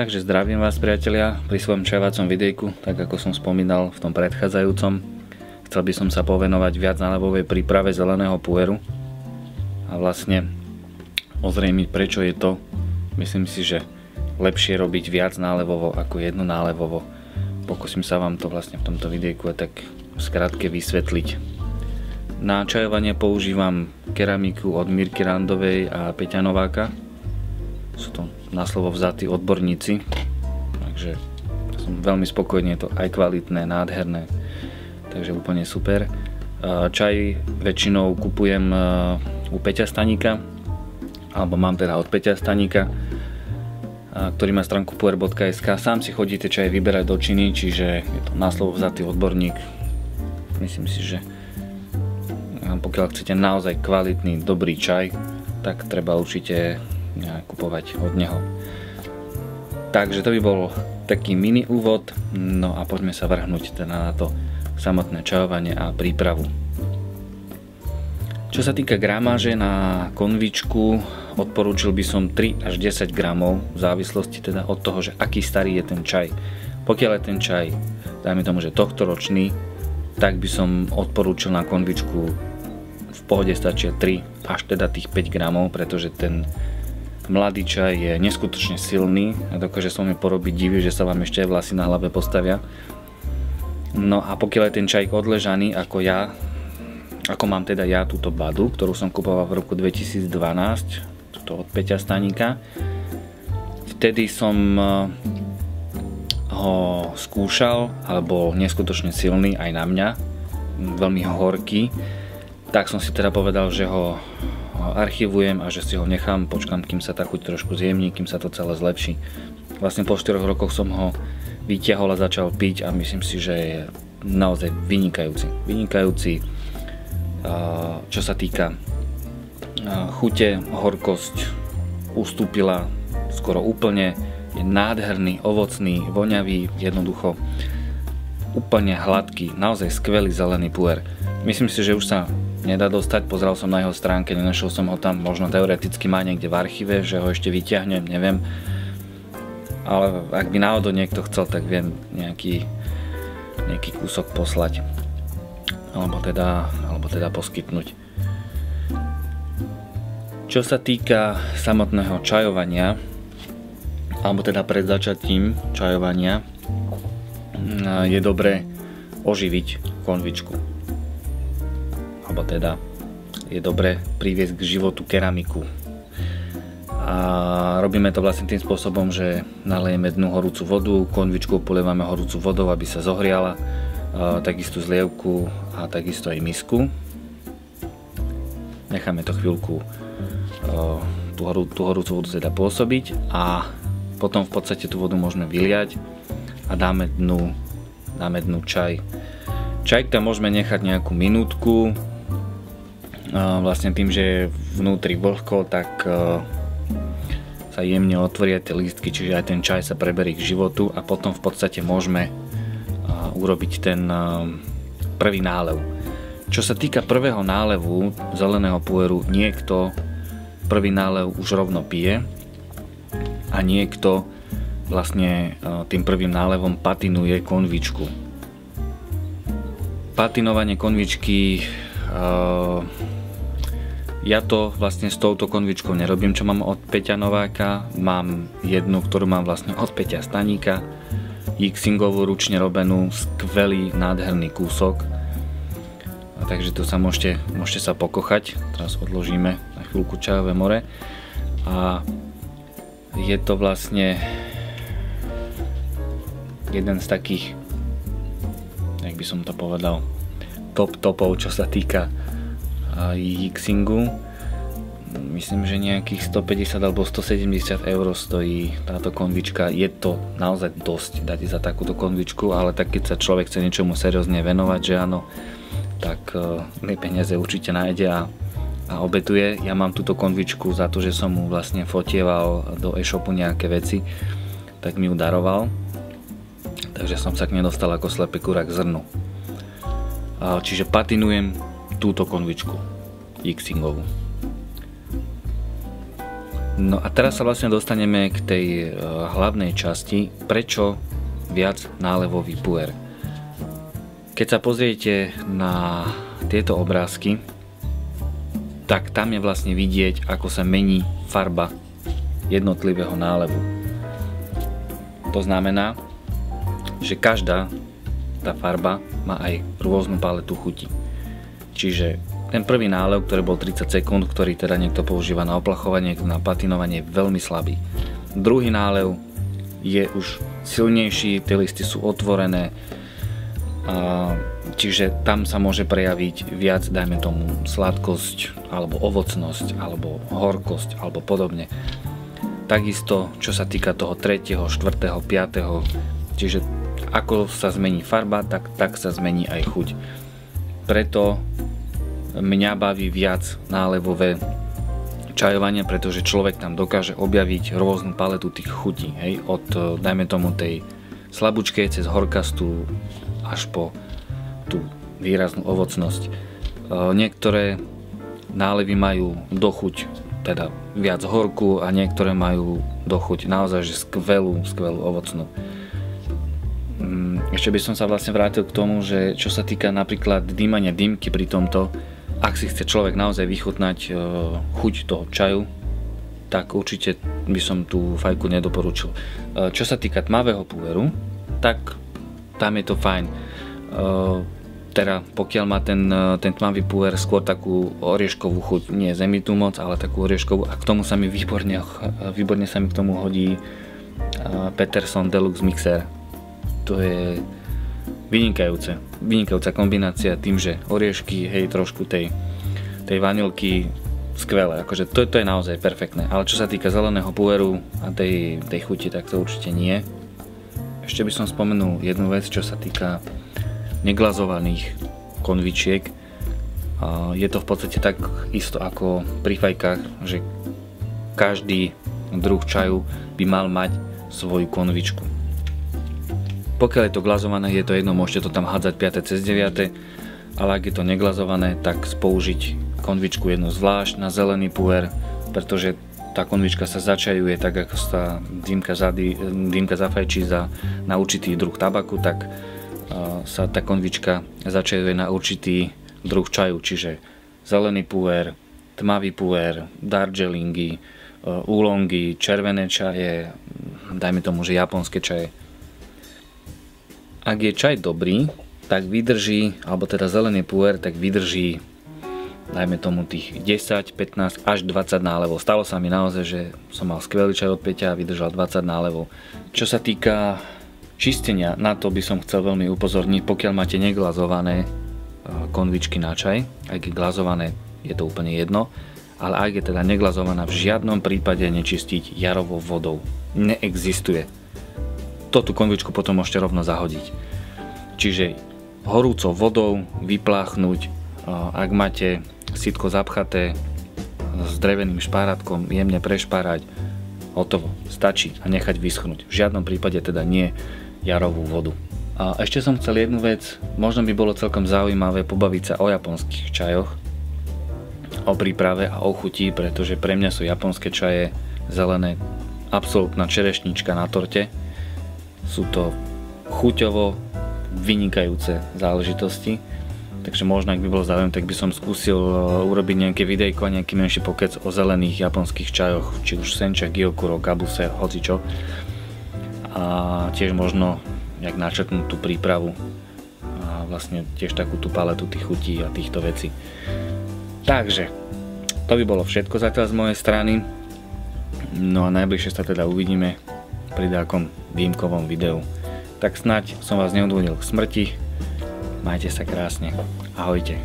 Takže zdravím vás, priatelia, pri svojom čajovacom videjku, tak ako som spomínal v tom predchádzajúcom. Chcel by som sa povenovať viac nálevovej príprave zeleného pueru a vlastne ozrejmiť, prečo je to. Myslím si, že lepšie robiť viac nálevovo ako jedno nálevovo. Pokúsim sa vám to vlastne v tomto videjku tak skrátke vysvetliť. Na čajovanie používam keramiku od Mirky Randovej a Peťa Nováka. Sú to na slovo vzatí odborníci, takže som veľmi spokojný, je to aj kvalitné, nádherné, takže úplne super. Čaj väčšinou kupujem u Peťa Staníka, alebo mám teda od Peťa Staníka, ktorý má stránku puer.sk. Sám si chodíte čaj vyberať do činy, čiže je to na slovo vzatý odborník. Myslím si, že pokiaľ chcete naozaj kvalitný, dobrý čaj, tak treba určite kupovať od neho. Takže to by bol taký mini úvod, no a poďme sa vrhnúť teda na to samotné čajovanie a prípravu. Čo sa týka gramáže na konvičku, odporúčil by som 3 až 10 gramov, v závislosti teda od toho, že aký starý je ten čaj. Pokiaľ je ten čaj, dajme tomu, že tohtoročný, tak by som odporúčil na konvičku v pohode stačia 3 až teda tých 5 gramov, pretože ten mladý čaj je neskutočne silný a dokáže s vami porobiť divy, že sa vám ešte aj vlasy na hlave postavia. No a pokiaľ je ten čaj odležaný ako mám teda ja túto Badu, ktorú som kupoval v roku 2012, túto od Peťa Staníka, vtedy som ho skúšal, alebo neskutočne silný aj na mňa, veľmi horký, tak som si teda povedal, že ho archivujem a že si ho nechám, počkám, kým sa tá chuť trošku zjemní, kým sa to celé zlepší. Vlastne po 4 rokoch som ho vyťahol a začal piť a myslím si, že je naozaj vynikajúci. Čo sa týka chute, horkosť ustúpila skoro úplne, je nádherný, ovocný, voňavý, jednoducho úplne hladký, naozaj skvelý zelený puer. Myslím si, že už sa nedá dostať, pozrel som na jeho stránke, nenašiel som ho tam, možno teoreticky má niekde v archíve, že ho ešte vyťahnem, neviem. Ale ak by náhodou niekto chcel, tak viem nejaký kúsok poslať. Alebo teda poskytnúť. Čo sa týka samotného čajovania, alebo teda pred začatím čajovania, je dobré oživiť konvičku. Alebo teda je dobré priviesť k životu keramiku. A robíme to vlastne tým spôsobom, že nalejeme dnu horúcu vodu, konvičku polievame horúcu vodou, aby sa zohriala, takisto zlievku a takisto aj misku. Necháme to chvíľku tú horúcu vodu teda pôsobiť a potom v podstate tú vodu môžeme vyliať a dáme dnu čaj. Čaj tam môžeme nechať nejakú minútku. Vlastne tým, že je vnútri vlhko, tak sa jemne otvoria tie lístky, čiže aj ten čaj sa preberí k životu a potom v podstate môžeme urobiť ten prvý nálev. Čo sa týka prvého nálevu zeleného pueru, niekto prvý nálev už rovno pije a niekto vlastne tým prvým nálevom patinuje konvičku. Patinovanie konvičky, ja to vlastne s touto konvičkou nerobím, čo mám od Peťa Nováka. Mám jednu, ktorú mám vlastne od Peťa Staníka, Yixingovú, ručne robenú, skvelý, nádherný kúsok. Takže tu sa môžete sa pokochať. Teraz odložíme na chvíľku čajové more. A je to vlastne jeden z takých, jak by som to povedal, topov, čo sa týka Yixingu. Myslím, že nejakých 150 alebo 170 eur stojí táto konvička. Je to naozaj dosť dať za takúto konvičku, ale tak keď sa človek chce niečomu seriózne venovať, že áno, tak peniaze určite nájde a obetuje. Ja mám túto konvičku za to, že som mu vlastne fotieval do e-shopu nejaké veci, tak mi ju daroval. Takže som sa k nej dostal ako slepý kurák k zrnu. Čiže patinujem túto konvičku Yixingovú. No a teraz sa vlastne dostaneme k tej hlavnej časti, prečo viac nálevový puer. Keď sa pozriete na tieto obrázky, tak tam je vlastne vidieť, ako sa mení farba jednotlivého nálevu. To znamená, že každá tá farba má aj rôznu paletu chuti. Čiže ten prvý nálev, ktorý bol 30 sekúnd, ktorý teda niekto používa na oplachovanie, na patinovanie, je veľmi slabý. Druhý nálev je už silnejší, tie listy sú otvorené, čiže tam sa môže prejaviť viac, dajme tomu, sladkosť, alebo ovocnosť, alebo horkosť, alebo podobne. Takisto, čo sa týka toho 3., 4., 5., čiže ako sa zmení farba, tak sa zmení aj chuť. Preto mňa baví viac nálevové čajovanie, pretože človek tam dokáže objaviť rôznu paletu tých chutí, hej, od, dajme tomu, tej slabúčkej cez horkastú až po tú výraznú ovocnosť. Niektoré nálevy majú dochuť teda viac horkú a niektoré majú dochuť naozaj že skvelú ovocnú. Ešte by som sa vlastne vrátil k tomu, že čo sa týka napríklad dýmania dýmky pri tomto, ak si chce človek naozaj vychutnať chuť toho čaju, tak určite by som tú fajku nedoporučil. Čo sa týka tmavého pueru, tak tam je to fajn. Teda pokiaľ má ten tmavý puer skôr takú orieškovú chuť, nie zemitú moc, ale takú orieškovú, a k tomu sa mi výborne sa mi k tomu hodí Peterson Deluxe Mixer. To je vynikajúca kombinácia tým, že oriešky, hej, trošku tej vanilky, skvelé, akože to je naozaj perfektné. Ale čo sa týka zeleného pueru a tej chuti, tak to určite nie. Ešte by som spomenul jednu vec, čo sa týka neglazovaných konvičiek. Je to v podstate tak isto ako pri fajkách, že každý druh čaju by mal mať svoju konvičku. Pokiaľ je to glazované, je to jedno, môžete to tam hádzať 5. cez 9, ale ak je to neglazované, tak použiť konvičku jednu zvlášť na zelený puer, pretože tá konvička sa začajuje tak, ako sa dýmka zafajčí na určitý druh tabaku, tak sa tá konvička začajuje na určitý druh čaju, čiže zelený puer, tmavý puer, darjeelingy, oolongy, červené čaje, dajme tomu, že japonské čaje. Ak je čaj dobrý, tak vydrží, alebo teda zelený puer, tak vydrží, dajme tomu, tých 10, 15 až 20 nálevov. Stalo sa mi naozaj, že som mal skvelý čaj od Peťa a vydržal 20 nálevov. Čo sa týka čistenia, na to by som chcel veľmi upozorniť, pokiaľ máte neglazované konvičky na čaj, ak je glazované, je to úplne jedno, ale ak je teda neglazovaná, v žiadnom prípade nečistiť jarovou vodou. Neexistuje. To tú konvičku potom môžete rovno zahodiť. Čiže horúcou vodou vypláchnuť, ak máte sitko zapchaté s dreveným špárátkom, jemne prešpárať, hotovo, stačí a nechať vyschnúť. V žiadnom prípade teda nie jarovú vodu. A ešte som chcel jednu vec, možno by bolo celkom zaujímavé pobaviť sa o japonských čajoch, o príprave a o chutí, pretože pre mňa sú japonské čaje zelené absolútna čerešnička na torte. Sú to chuťovo vynikajúce záležitosti, takže možno, ak by bol záujem, tak by som skúsil urobiť nejaké videjko a nejaký menší pokec o zelených japonských čajoch, či už sencha, gyokuro, gabuse, hocičo. A tiež možno jak načrtnúť tú prípravu a vlastne tiež takú tú paletu tých chutí a týchto vecí. Takže to by bolo všetko zatiaľ z mojej strany. No a najbližšie sa teda uvidíme pri nejakom výjimkovom videu. Tak snáď som vás neodvodil k smrti. Majte sa krásne. Ahojte.